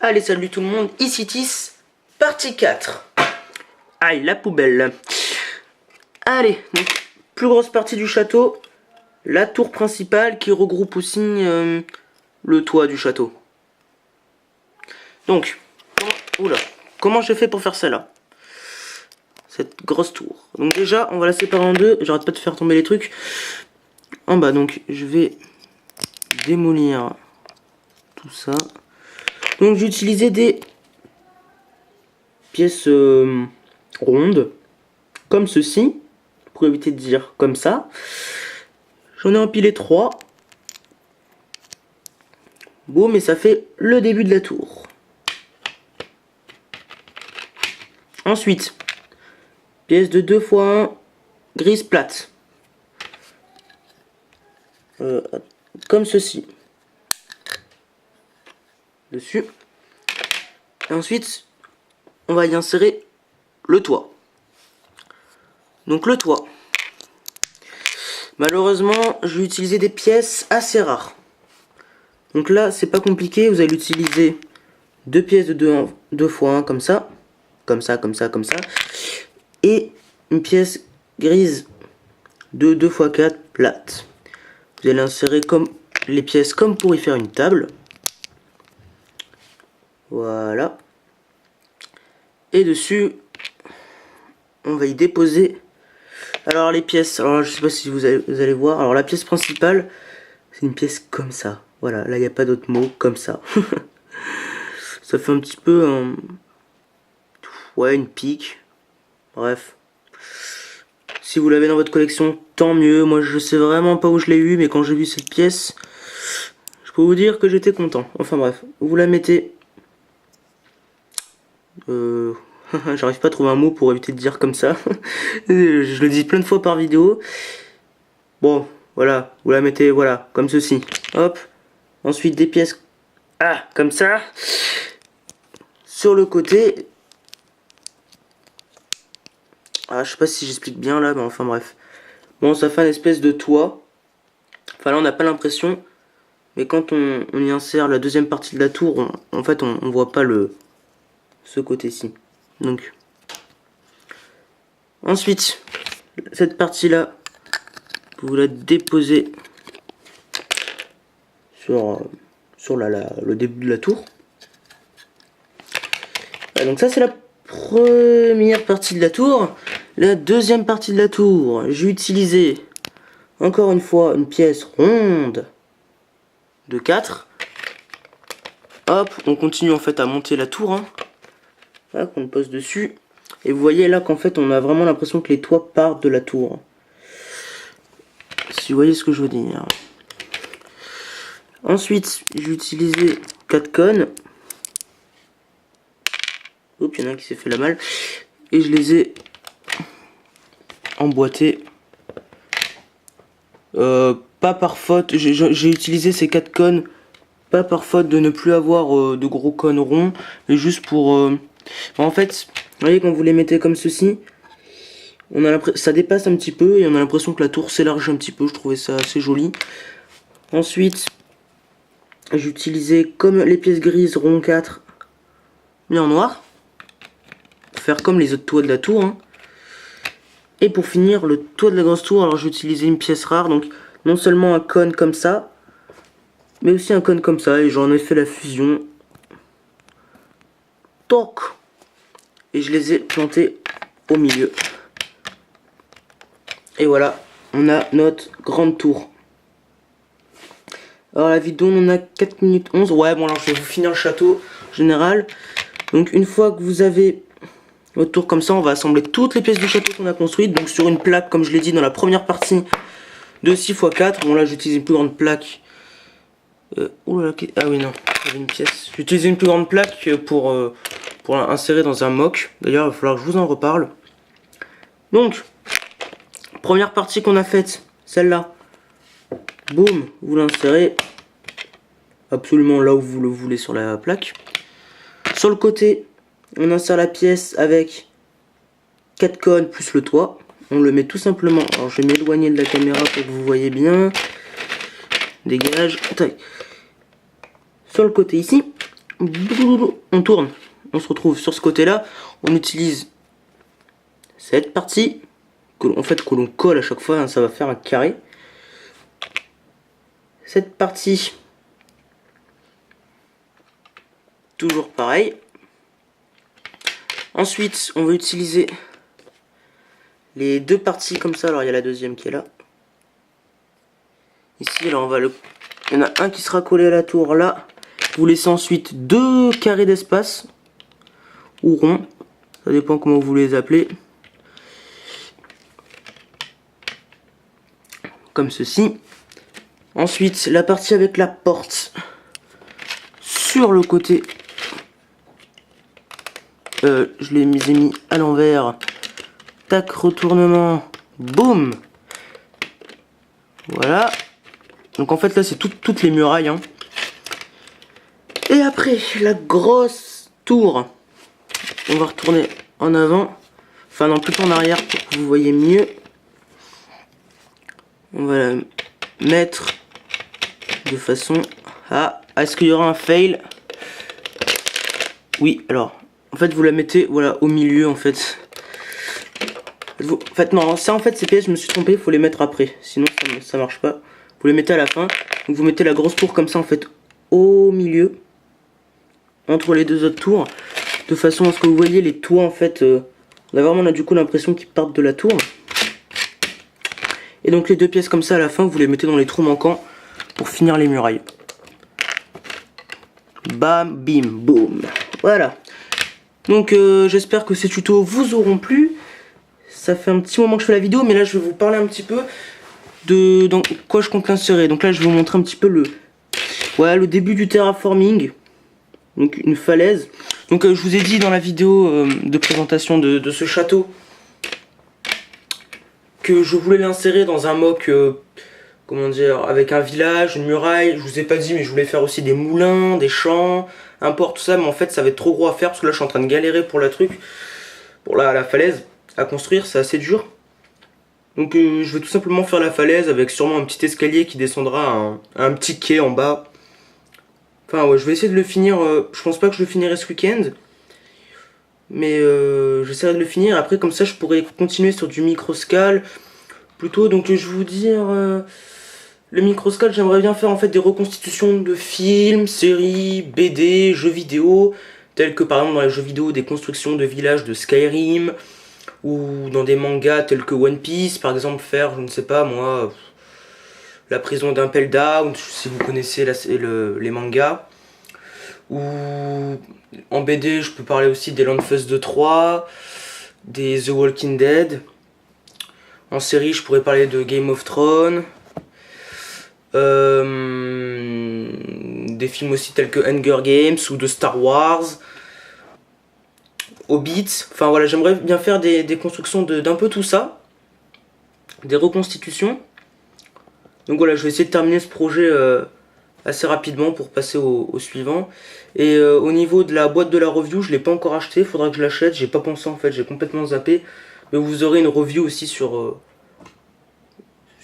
Allez, salut tout le monde, ici Tis, partie 4. Aïe, la poubelle. Allez, donc, plus grosse partie du château, la tour principale qui regroupe aussi le toit du château. Donc, comment j'ai fait pour faire ça là? Cette grosse tour. Donc déjà, on va la séparer en deux, j'arrête pas de faire tomber les trucs. En bas, donc, je vais démolir tout ça. Donc j'ai utilisé des pièces rondes, comme ceci, pour éviter de dire comme ça. J'en ai empilé 3. Boum, et ça fait le début de la tour. Ensuite, pièce de 2 x 1, grise plate. Comme ceci. Dessus. Et ensuite, on va y insérer le toit. Donc le toit. Malheureusement, je vais utiliser des pièces assez rares. Donc là, c'est pas compliqué. Vous allez utiliser 2 pièces de 2 x 1 comme ça. Comme ça. Et une pièce grise de 2 x 4 plate. Vous allez insérer comme les pièces comme pour y faire une table. Voilà. Et dessus, on va y déposer. Alors les pièces, alors je sais pas si vous allez voir. Alors la pièce principale, c'est une pièce comme ça. Voilà, là il n'y a pas d'autre mot, comme ça. Ça fait un petit peu ouais, une pique. Bref. Si vous l'avez dans votre collection, tant mieux. Moi je sais vraiment pas où je l'ai eu, mais quand j'ai vu cette pièce, je peux vous dire que j'étais content. Enfin bref, vous la mettez. J'arrive pas à trouver un mot pour éviter de dire comme ça. Je le dis plein de fois par vidéo. Bon, voilà, vous la mettez, voilà, comme ceci. Hop. Ensuite des pièces, comme ça. Sur le côté. Je sais pas si j'explique bien là, mais enfin bref. Bon, ça fait une espèce de toit. Enfin là, on n'a pas l'impression. Mais quand on y insère la deuxième partie de la tour, en fait, on voit pas ce côté-ci. Donc, ensuite, cette partie-là, vous la déposez sur le début de la tour. Donc ça, c'est la première partie de la tour. La deuxième partie de la tour, j'ai utilisé, encore une fois, une pièce ronde de 4. Hop, on continue en fait à monter la tour. Là, qu'on pose dessus. Et vous voyez là qu'en fait on a vraiment l'impression que les toits partent de la tour. Si vous voyez ce que je veux dire. Ensuite, j'ai utilisé 4 cônes. Oups, il y en a un qui s'est fait la malle. Et je les ai emboîtés. Pas par faute. J'ai utilisé ces 4 cônes. Pas par faute de ne plus avoir de gros cônes ronds. Mais juste pour... En fait, vous voyez quand vous les mettez comme ceci, ça dépasse un petit peu et on a l'impression que la tour s'élargit un petit peu. Je trouvais ça assez joli. Ensuite, j'ai utilisé comme les pièces grises rond 4 mis en noir. Pour faire comme les autres toits de la tour. Et pour finir, le toit de la grosse tour, alors j'ai utilisé une pièce rare. Donc non seulement un cône comme ça, mais aussi un cône comme ça. Et j'en ai fait la fusion. Toc! Et je les ai plantés au milieu. Et voilà, on a notre grande tour. Alors la vidéo, on a 4 minutes 11. Ouais, bon alors je vais vous finir le château général. Donc une fois que vous avez votre tour comme ça, on va assembler toutes les pièces du château qu'on a construites. Donc sur une plaque, comme je l'ai dit dans la première partie, de 6 x 4. Bon là j'utilise une plus grande plaque. Ah oui non, j'avais une pièce. J'utilise une plus grande plaque pour l'insérer dans un mock. D'ailleurs il va falloir que je vous en reparle. Donc, première partie qu'on a faite, celle-là. Boum, vous l'insérez absolument là où vous le voulez sur la plaque. Sur le côté, on insère la pièce avec 4 cônes plus le toit. On le met tout simplement, alors je vais m'éloigner de la caméra pour que vous voyez bien. Dégage, tac. Sur le côté ici, on tourne. On se retrouve sur ce côté-là. On utilise cette partie que l'on colle à chaque fois, hein, ça va faire un carré. Cette partie, toujours pareil. Ensuite, on va utiliser les deux parties comme ça. Alors, il y a la deuxième qui est là. Ici, alors il y en a un qui sera collé à la tour là. Vous laissez ensuite deux carrés d'espace ou ronds, ça dépend comment vous les appelez. Comme ceci. Ensuite, la partie avec la porte sur le côté. Je les ai mis à l'envers. Tac, retournement. Boum. Voilà. Donc en fait là c'est toutes les murailles. Hein. Et après la grosse tour. On va retourner en avant. Enfin non, plutôt en arrière pour que vous voyez mieux. On va la mettre de façon à... Est-ce qu'il y aura un fail? Oui, alors... En fait, vous la mettez, voilà, au milieu, en fait. En fait, non, ça, en fait, ces pièces, je me suis trompé, il faut les mettre après. Sinon, ça marche pas. Vous les mettez à la fin. Donc, vous mettez la grosse tour comme ça, en fait, au milieu. Entre les deux autres tours. De façon à ce que vous voyez les toits, en fait. On a vraiment, du coup, l'impression qu'ils partent de la tour. Et donc, les deux pièces comme ça, à la fin, vous les mettez dans les trous manquants pour finir les murailles. Bam, bim, boum. Voilà. Donc j'espère que ces tutos vous auront plu. Ça fait un petit moment que je fais la vidéo, mais là je vais vous parler un petit peu de dans quoi je compte l'insérer. Donc là je vais vous montrer un petit peu le début du terraforming. Donc une falaise. Donc je vous ai dit dans la vidéo de présentation de ce château que je voulais l'insérer dans un mock, comment dire, avec un village, une muraille. Je vous ai pas dit, mais je voulais faire aussi des moulins, des champs, un port, tout ça. Mais en fait, ça va être trop gros à faire parce que là, je suis en train de galérer pour la falaise à construire. C'est assez dur. Donc, je vais tout simplement faire la falaise avec sûrement un petit escalier qui descendra à un petit quai en bas. Enfin, ouais, je vais essayer de le finir. Je pense pas que je le finirai ce week-end. Mais j'essaierai de le finir. Après, comme ça, je pourrais continuer sur du microscale. Plutôt, donc je vais vous dire, le microscale, j'aimerais bien faire en fait des reconstitutions de films, séries, BD, jeux vidéo, tels que par exemple dans les jeux vidéo des constructions de villages de Skyrim, ou dans des mangas tels que One Piece, par exemple faire, je ne sais pas moi, la prison d'Impel Down, si vous connaissez les mangas, ou en BD, je peux parler aussi des Land Fuzz 2-3, des The Walking Dead. En série, je pourrais parler de Game of Thrones. Des films aussi tels que Hunger Games ou de Star Wars. Hobbit. Enfin voilà, j'aimerais bien faire des constructions d'un peu tout ça. Des reconstitutions. Donc voilà, je vais essayer de terminer ce projet assez rapidement pour passer au suivant. Et au niveau de la boîte de la review, je ne l'ai pas encore acheté. Il faudra que je l'achète. J'ai pas pensé en fait, j'ai complètement zappé. Mais vous aurez une review aussi sur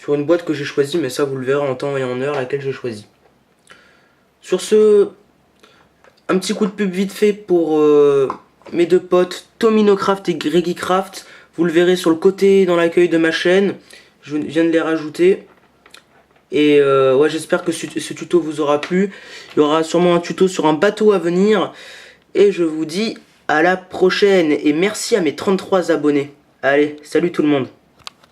une boîte que j'ai choisie, mais ça vous le verrez en temps et en heure laquelle j'ai choisi. Sur ce, un petit coup de pub vite fait pour mes deux potes TominoCraft et GreggieCraft. Vous le verrez sur le côté dans l'accueil de ma chaîne. Je viens de les rajouter. Et ouais, j'espère que ce tuto vous aura plu. Il y aura sûrement un tuto sur un bateau à venir. Et je vous dis à la prochaine. Et merci à mes 33 abonnés. Allez, salut tout le monde.